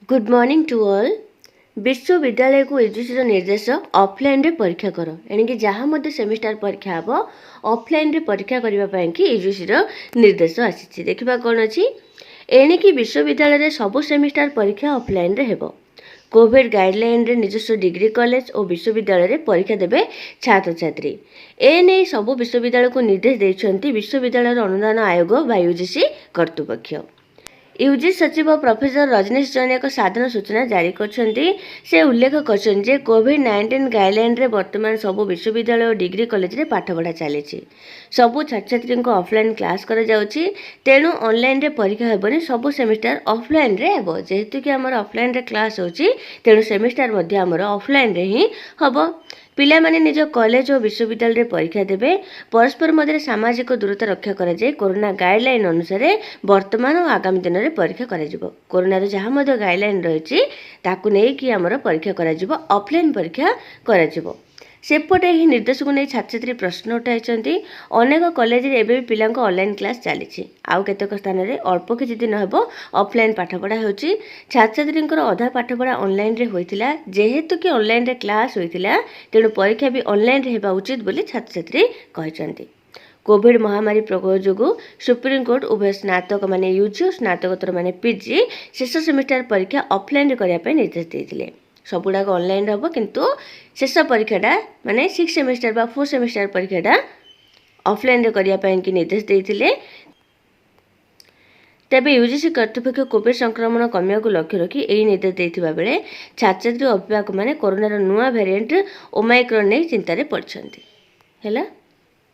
Good morning to all. विश्वविद्यालय को UGC निर्देश ऑफलाइन रे परीक्षा कर एणिकी जहाँ मध्य सेमिस्टर परीक्षा हम ऑफलाइन रे परीक्षा करने की यूजीसी निर्देश आसी देखा कौन अच्छी एणिकी विश्वविद्यालय सबु सेमिस्टर परीक्षा ऑफलाइन रे हेबो। कोविड गाइडलाइन रे निजस्व डिग्री कॉलेज और विश्वविद्यालय रे परीक्षा देबे छात्र छात्री। एने सबु विश्वविद्यालय को निर्देश देइछन्ति विश्वविद्यालय अनुदान आयोग बा यूजीसी कर्तृपक्ष। यूजी सचिव प्रोफेसर रजनीश जैन एक साधारण सूचना जारी कर उल्लेख कर कोविड-19 गाइडलाइन रे वर्तमान सबु विश्वविद्यालय और डिग्री कॉलेज रे पाठपढ़ा चली सबु छात्र छात्री ऑफलाइन क्लास कर तेणु ऑनलाइन रे परीक्षा हेबनी सबु सेमिस्टर ऑफलाइन रे हेबो जेहेतु कि हमर ऑफलाइन रे क्लास होची तेणु सेमिस्टर मध्ये हमर ऑफलाइन रे ही हबो। पिला माने निज कॉलेज और विश्वविद्यालय रे परीक्षा देबे। परस्पर मध्य सामाजिक दूरता रक्षा करा जाय कोरोना गाइडलाइन अनुसार वर्तमान और आगामी दिन में परीक्षा करा कोरोना जहाँ मध्य गाइडलाइन रही ताकू नहीं कि आमर परीक्षा करा ऑफलाइन परीक्षा करा सेपटे ही निर्देश को नहीं छात्र छात्री प्रश्न उठाई। अनेक कॉलेज भी पिला ऑनलाइन क्लास चली आउ केतक स्थान में अल्प किसी दिन हम ऑफलाइन पाठपढ़ा हो छात्र छात्री अधा पाठपढ़ा ऑनलाइन रे होइतिला जेहेतु कि ऑनलाइन रे क्लास होइतिला तेणु परीक्षा भी ऑनलाइन रे हेबा उचित बोली छात्र छात्री कहते। कोविड महामारी प्रकोप जो सुप्रीमकोर्ट उभय स्नातक माने यूजी और स्नातकोत्तर माने पीजी शेष सेमिस्टर परीक्षा ऑफलाइन करने निर्देश देते सबुड़ाक ऑनलाइन हम किंतु शेष परीक्षाटा माने 6 सेमिस्टर बा 4 सेमिस्टर परीक्षाटा ऑफलाइन करने की निर्देश देते। तेबे यूजीसी कर्तृपक्ष कोविड संक्रमण कमिया को लक्ष्य रखी यही निर्देश देथिबा बेले छात्र छात्री अभिभावक माने कोरोनार नुआ वेरिएंट ओमाइक्रॉन नहीं चिंतार पड़छन्ति।